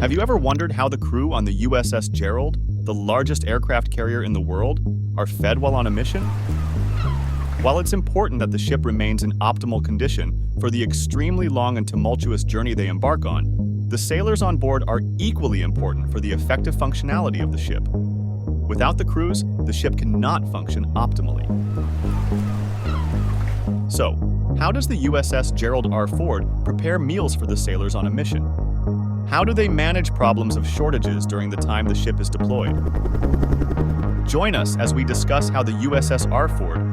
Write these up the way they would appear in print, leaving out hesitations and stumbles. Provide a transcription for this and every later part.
Have you ever wondered how the crew on the USS Gerald, the largest aircraft carrier in the world, are fed while on a mission? While it's important that the ship remains in optimal condition for the extremely long and tumultuous journey they embark on, the sailors on board are equally important for the effective functionality of the ship. Without the crews, the ship cannot function optimally. So, how does the USS Gerald R prepare meals for the sailors on a mission? How do they manage problems of shortages during the time the ship is deployed? Join us as we discuss how the USS R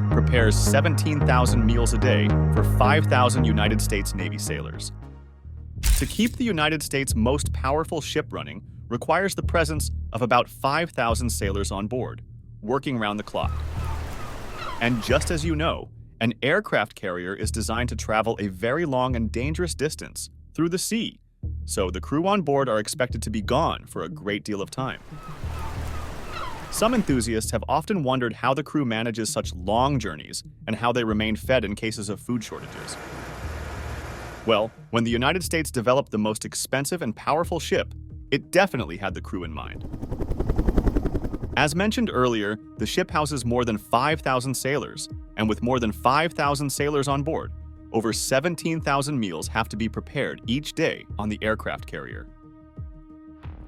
prepares 17,000 meals a day for 5,000 United States Navy sailors. To keep the United States' most powerful ship running requires the presence of about 5,000 sailors on board, working round the clock. And just as you know, an aircraft carrier is designed to travel a very long and dangerous distance through the sea, so the crew on board are expected to be gone for a great deal of time. Some enthusiasts have often wondered how the crew manages such long journeys and how they remain fed in cases of food shortages. Well, when the United States developed the most expensive and powerful ship, it definitely had the crew in mind. As mentioned earlier, the ship houses more than 5,000 sailors, and with more than 5,000 sailors on board, over 17,000 meals have to be prepared each day on the aircraft carrier.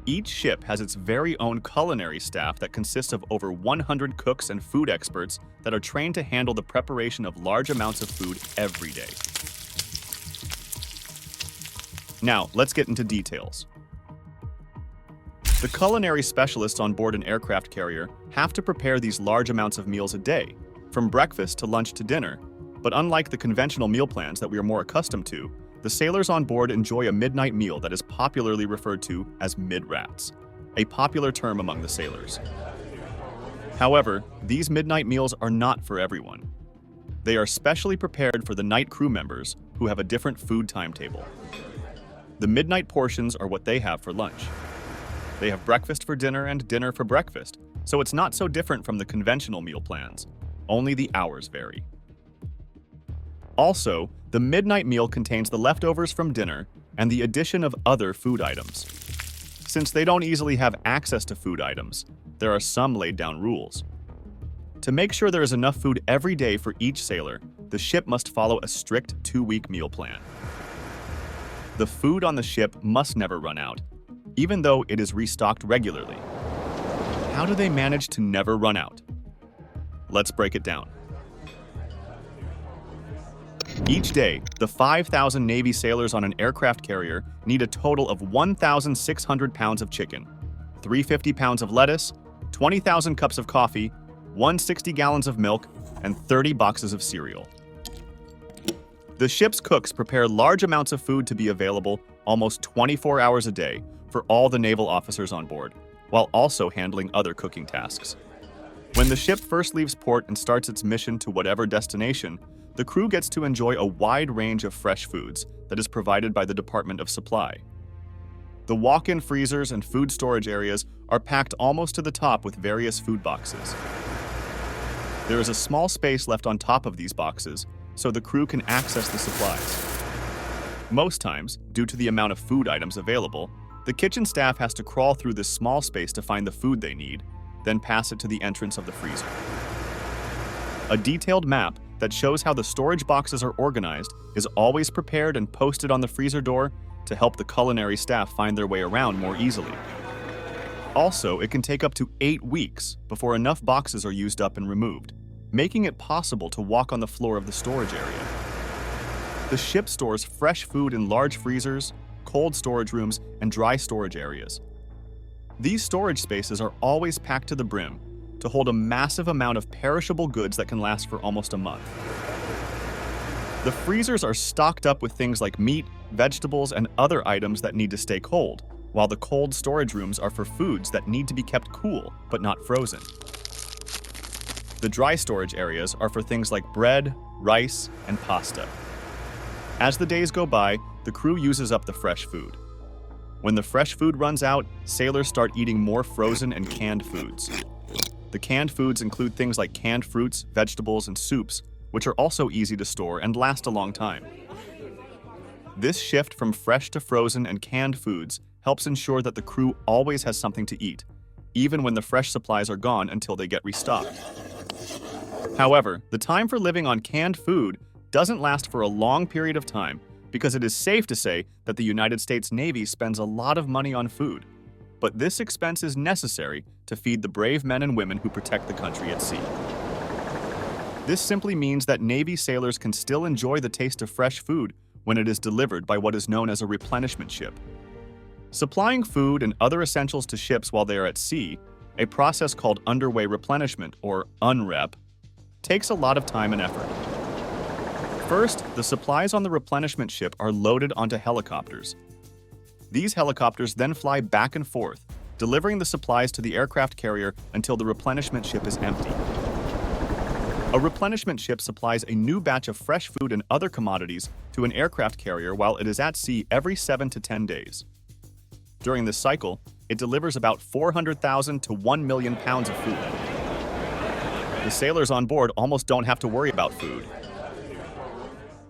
Each ship has its very own culinary staff that consists of over 100 cooks and food experts that are trained to handle the preparation of large amounts of food every day. Now, let's get into details. The culinary specialists on board an aircraft carrier have to prepare these large amounts of meals a day, from breakfast to lunch to dinner, but unlike the conventional meal plans that we are more accustomed to, the sailors on board enjoy a midnight meal that is popularly referred to as mid-rats, a popular term among the sailors. However, these midnight meals are not for everyone. They are specially prepared for the night crew members who have a different food timetable. The midnight portions are what they have for lunch. They have breakfast for dinner and dinner for breakfast, so it's not so different from the conventional meal plans. Only the hours vary. Also, the midnight meal contains the leftovers from dinner and the addition of other food items. Since they don't easily have access to food items, there are some laid down rules. To make sure there is enough food every day for each sailor, the ship must follow a strict 2-week meal plan. The food on the ship must never run out, even though it is restocked regularly. How do they manage to never run out? Let's break it down. Each day, the 5,000 Navy sailors on an aircraft carrier need a total of 1,600 pounds of chicken, 350 pounds of lettuce, 20,000 cups of coffee, 160 gallons of milk, and 30 boxes of cereal. The ship's cooks prepare large amounts of food to be available almost 24 hours a day for all the naval officers on board, while also handling other cooking tasks. When the ship first leaves port and starts its mission to whatever destination, the crew gets to enjoy a wide range of fresh foods that is provided by the Department of Supply. The walk-in freezers and food storage areas are packed almost to the top with various food boxes. There is a small space left on top of these boxes, so the crew can access the supplies. Most times, due to the amount of food items available, the kitchen staff has to crawl through this small space to find the food they need, then pass it to the entrance of the freezer. A detailed map that shows how the storage boxes are organized is always prepared and posted on the freezer door to help the culinary staff find their way around more easily. Also, it can take up to 8 weeks before enough boxes are used up and removed, making it possible to walk on the floor of the storage area. The ship stores fresh food in large freezers, cold storage rooms, and dry storage areas. These storage spaces are always packed to the brim to hold a massive amount of perishable goods that can last for almost a month. The freezers are stocked up with things like meat, vegetables, and other items that need to stay cold, while the cold storage rooms are for foods that need to be kept cool but not frozen. The dry storage areas are for things like bread, rice, and pasta. As the days go by, the crew uses up the fresh food. When the fresh food runs out, sailors start eating more frozen and canned foods. The canned foods include things like canned fruits, vegetables, and soups, which are also easy to store and last a long time. This shift from fresh to frozen and canned foods helps ensure that the crew always has something to eat, even when the fresh supplies are gone until they get restocked. However, the time for living on canned food doesn't last for a long period of time because it is safe to say that the United States Navy spends a lot of money on food. But this expense is necessary to feed the brave men and women who protect the country at sea. This simply means that Navy sailors can still enjoy the taste of fresh food when it is delivered by what is known as a replenishment ship. Supplying food and other essentials to ships while they are at sea, a process called underway replenishment, or UNREP, takes a lot of time and effort. First, the supplies on the replenishment ship are loaded onto helicopters. These helicopters then fly back and forth, delivering the supplies to the aircraft carrier until the replenishment ship is empty. A replenishment ship supplies a new batch of fresh food and other commodities to an aircraft carrier while it is at sea every 7 to 10 days. During this cycle, it delivers about 400,000 to 1 million pounds of food. The sailors on board almost don't have to worry about food.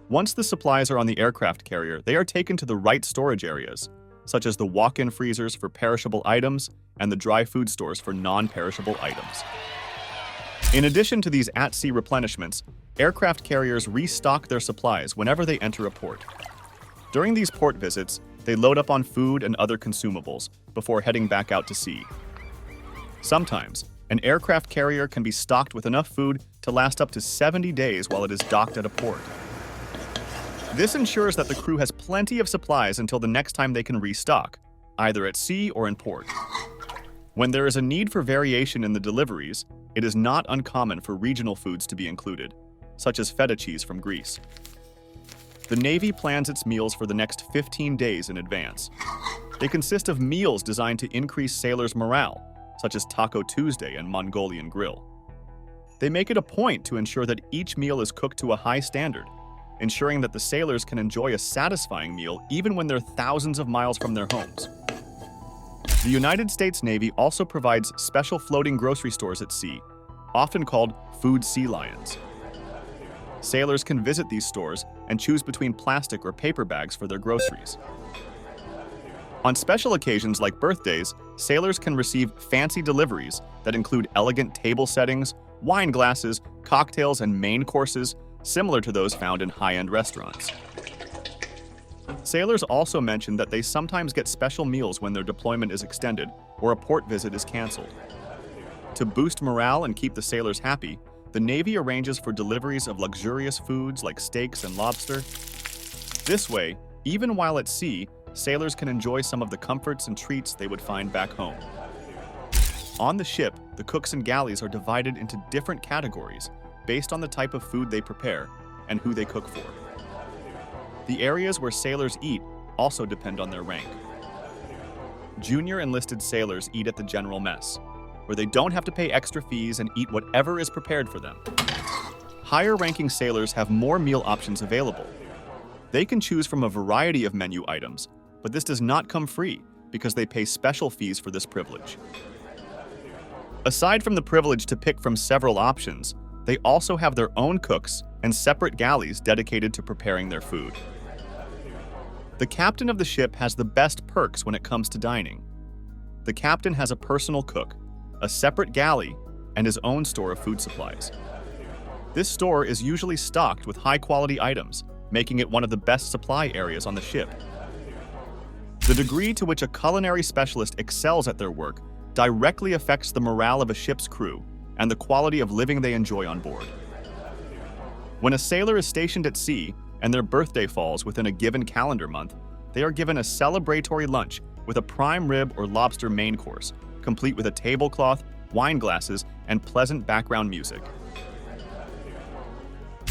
Once the supplies are on the aircraft carrier, they are taken to the right storage areas, such as the walk-in freezers for perishable items and the dry food stores for non-perishable items. In addition to these at-sea replenishments, aircraft carriers restock their supplies whenever they enter a port. During these port visits, they load up on food and other consumables before heading back out to sea. Sometimes, an aircraft carrier can be stocked with enough food to last up to 70 days while it is docked at a port. This ensures that the crew has plenty of supplies until the next time they can restock, either at sea or in port. When there is a need for variation in the deliveries, it is not uncommon for regional foods to be included, such as feta cheese from Greece. The Navy plans its meals for the next 15 days in advance. They consist of meals designed to increase sailors' morale, such as Taco Tuesday and Mongolian Grill. They make it a point to ensure that each meal is cooked to a high standard, ensuring that the sailors can enjoy a satisfying meal even when they're thousands of miles from their homes. The United States Navy also provides special floating grocery stores at sea, often called food sea lions. Sailors can visit these stores and choose between plastic or paper bags for their groceries. On special occasions like birthdays, sailors can receive fancy deliveries that include elegant table settings, wine glasses, cocktails, and main courses, similar to those found in high-end restaurants. Sailors also mention that they sometimes get special meals when their deployment is extended or a port visit is canceled. To boost morale and keep the sailors happy, the Navy arranges for deliveries of luxurious foods like steaks and lobster. This way, even while at sea, sailors can enjoy some of the comforts and treats they would find back home. On the ship, the cooks and galleys are divided into different categories based on the type of food they prepare and who they cook for. The areas where sailors eat also depend on their rank. Junior enlisted sailors eat at the general mess, where they don't have to pay extra fees and eat whatever is prepared for them. Higher-ranking sailors have more meal options available. They can choose from a variety of menu items, but this does not come free because they pay special fees for this privilege. Aside from the privilege to pick from several options, they also have their own cooks and separate galleys dedicated to preparing their food. The captain of the ship has the best perks when it comes to dining. The captain has a personal cook, a separate galley, and his own store of food supplies. This store is usually stocked with high-quality items, making it one of the best supply areas on the ship. The degree to which a culinary specialist excels at their work directly affects the morale of a ship's crew and the quality of living they enjoy on board. When a sailor is stationed at sea and their birthday falls within a given calendar month, they are given a celebratory lunch with a prime rib or lobster main course, complete with a tablecloth, wine glasses, and pleasant background music.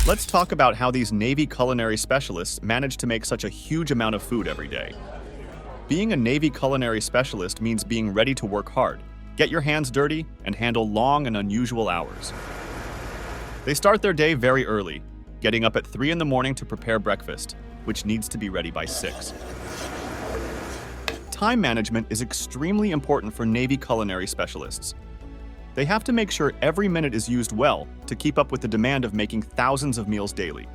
Let's talk about how these Navy culinary specialists manage to make such a huge amount of food every day. Being a Navy culinary specialist means being ready to work hard, get your hands dirty, and handle long and unusual hours. They start their day very early, getting up at 3 in the morning to prepare breakfast, which needs to be ready by 6. Time management is extremely important for Navy culinary specialists. They have to make sure every minute is used well to keep up with the demand of making thousands of meals daily.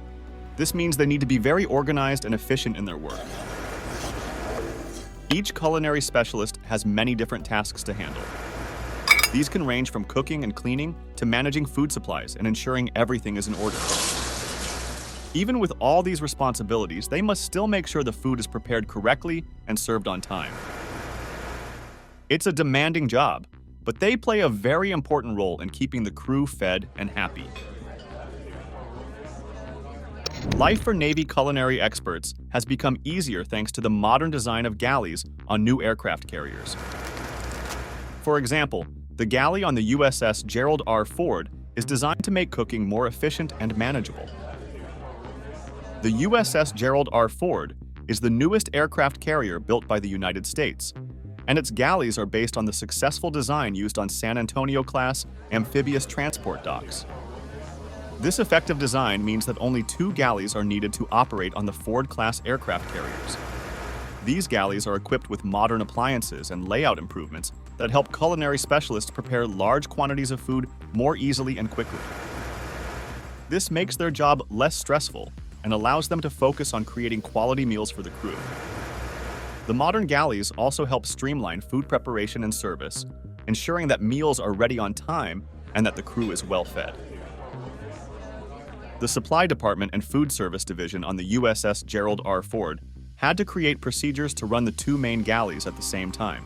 This means they need to be very organized and efficient in their work. Each culinary specialist has many different tasks to handle. These can range from cooking and cleaning to managing food supplies and ensuring everything is in order. Even with all these responsibilities, they must still make sure the food is prepared correctly and served on time. It's a demanding job, but they play a very important role in keeping the crew fed and happy. Life for Navy culinary experts has become easier thanks to the modern design of galleys on new aircraft carriers. For example, the galley on the USS Gerald R is designed to make cooking more efficient and manageable. The USS Gerald R is the newest aircraft carrier built by the United States, and its galleys are based on the successful design used on San Antonio-class amphibious transport docks. This effective design means that only 2 galleys are needed to operate on the Ford-class aircraft carriers. These galleys are equipped with modern appliances and layout improvements that help culinary specialists prepare large quantities of food more easily and quickly. This makes their job less stressful and allows them to focus on creating quality meals for the crew. The modern galleys also help streamline food preparation and service, ensuring that meals are ready on time and that the crew is well fed. The Supply Department and Food Service Division on the USS Gerald R had to create procedures to run the 2 main galleys at the same time.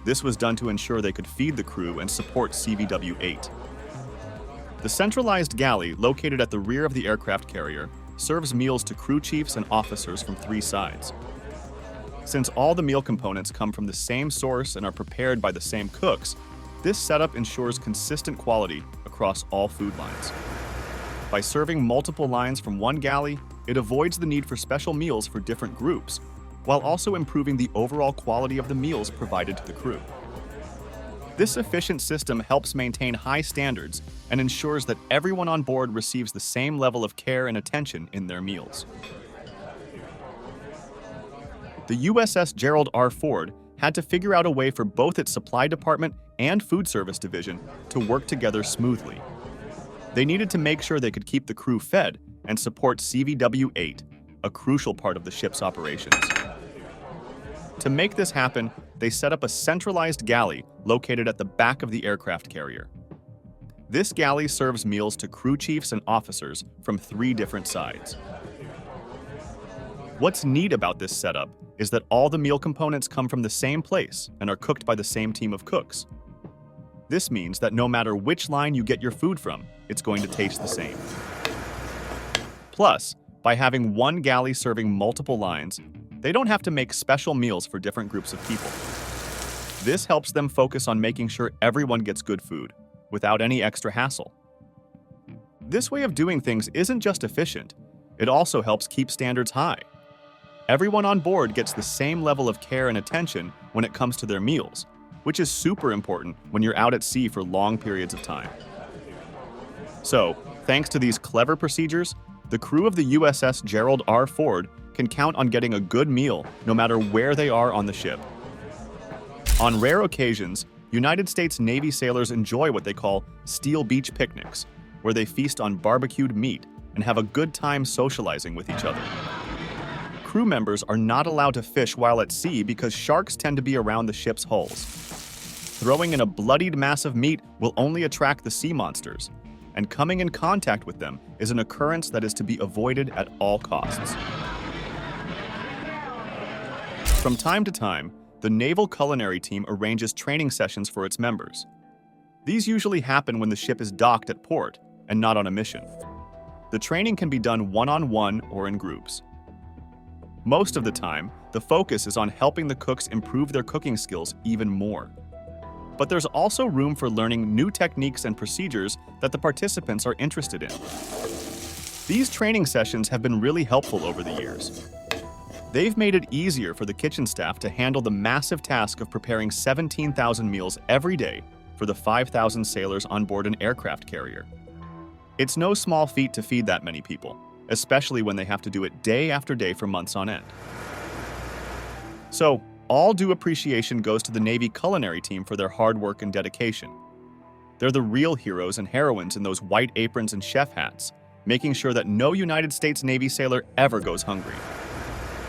This was done to ensure they could feed the crew and support CVW-8. The centralized galley, located at the rear of the aircraft carrier, serves meals to crew chiefs and officers from 3 sides. Since all the meal components come from the same source and are prepared by the same cooks, this setup ensures consistent quality across all food lines. By serving multiple lines from one galley, it avoids the need for special meals for different groups, while also improving the overall quality of the meals provided to the crew. This efficient system helps maintain high standards and ensures that everyone on board receives the same level of care and attention in their meals. The USS Gerald R had to figure out a way for both its supply department and food service division to work together smoothly. They needed to make sure they could keep the crew fed and support CVW-8, a crucial part of the ship's operations. To make this happen, they set up a centralized galley located at the back of the aircraft carrier. This galley serves meals to crew chiefs and officers from 3 different sides. What's neat about this setup is that all the meal components come from the same place and are cooked by the same team of cooks. This means that no matter which line you get your food from, it's going to taste the same. Plus, by having one galley serving multiple lines, they don't have to make special meals for different groups of people. This helps them focus on making sure everyone gets good food, without any extra hassle. This way of doing things isn't just efficient, it also helps keep standards high. Everyone on board gets the same level of care and attention when it comes to their meals, which is super important when you're out at sea for long periods of time. So, thanks to these clever procedures, the crew of the USS Gerald R can count on getting a good meal no matter where they are on the ship. On rare occasions, United States Navy sailors enjoy what they call steel beach picnics, where they feast on barbecued meat and have a good time socializing with each other. Crew members are not allowed to fish while at sea because sharks tend to be around the ship's hulls. Throwing in a bloodied mass of meat will only attract the sea monsters, and coming in contact with them is an occurrence that is to be avoided at all costs. From time to time, the Naval Culinary Team arranges training sessions for its members. These usually happen when the ship is docked at port and not on a mission. The training can be done one-on-one or in groups. Most of the time, the focus is on helping the cooks improve their cooking skills even more. But there's also room for learning new techniques and procedures that the participants are interested in. These training sessions have been really helpful over the years. They've made it easier for the kitchen staff to handle the massive task of preparing 17,000 meals every day for the 5,000 sailors on board an aircraft carrier. It's no small feat to feed that many people, especially when they have to do it day after day for months on end. So, all due appreciation goes to the Navy Culinary Team for their hard work and dedication. They're the real heroes and heroines in those white aprons and chef hats, making sure that no United States Navy sailor ever goes hungry.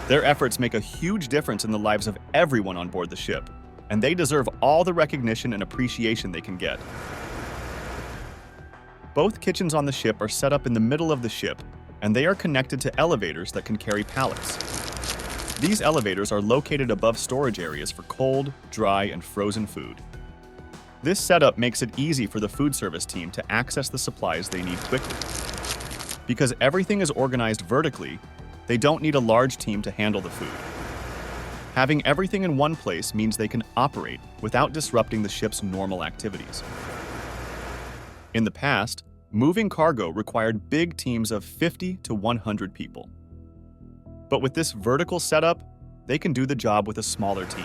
Their efforts make a huge difference in the lives of everyone on board the ship, and they deserve all the recognition and appreciation they can get. Both kitchens on the ship are set up in the middle of the ship, and they are connected to elevators that can carry pallets. These elevators are located above storage areas for cold, dry, and frozen food. This setup makes it easy for the food service team to access the supplies they need quickly. Because everything is organized vertically, they don't need a large team to handle the food. Having everything in one place means they can operate without disrupting the ship's normal activities. In the past, moving cargo required big teams of 50 to 100 people. But with this vertical setup, they can do the job with a smaller team.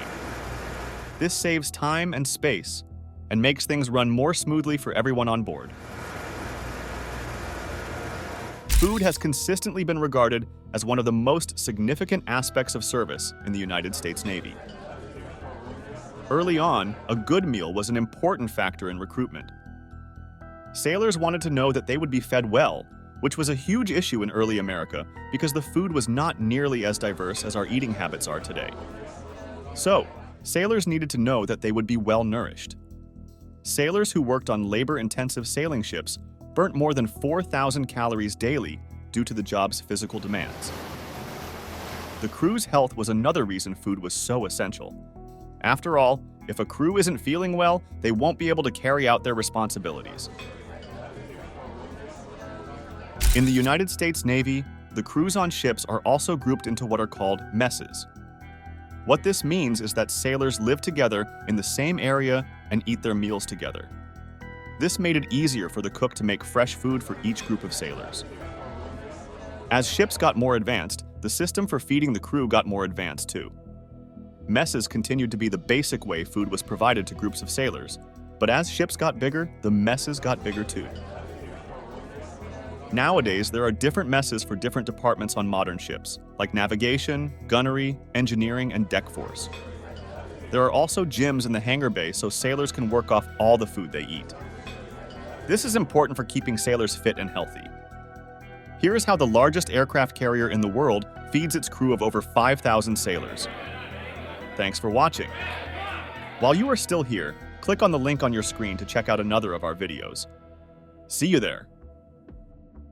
This saves time and space and makes things run more smoothly for everyone on board. Food has consistently been regarded as one of the most significant aspects of service in the United States Navy. Early on, a good meal was an important factor in recruitment. Sailors wanted to know that they would be fed well, which was a huge issue in early America because the food was not nearly as diverse as our eating habits are today. So, sailors needed to know that they would be well nourished. Sailors who worked on labor-intensive sailing ships burnt more than 4,000 calories daily due to the job's physical demands. The crew's health was another reason food was so essential. After all, if a crew isn't feeling well, they won't be able to carry out their responsibilities. In the United States Navy, the crews on ships are also grouped into what are called messes. What this means is that sailors live together in the same area and eat their meals together. This made it easier for the cook to make fresh food for each group of sailors. As ships got more advanced, the system for feeding the crew got more advanced too. Messes continued to be the basic way food was provided to groups of sailors, but as ships got bigger, the messes got bigger too. Nowadays, there are different messes for different departments on modern ships, like navigation, gunnery, engineering, and deck force. There are also gyms in the hangar bay so sailors can work off all the food they eat. This is important for keeping sailors fit and healthy. Here is how the largest aircraft carrier in the world feeds its crew of over 5,000 sailors. Thanks for watching. While you are still here, click on the link on your screen to check out another of our videos. See you there.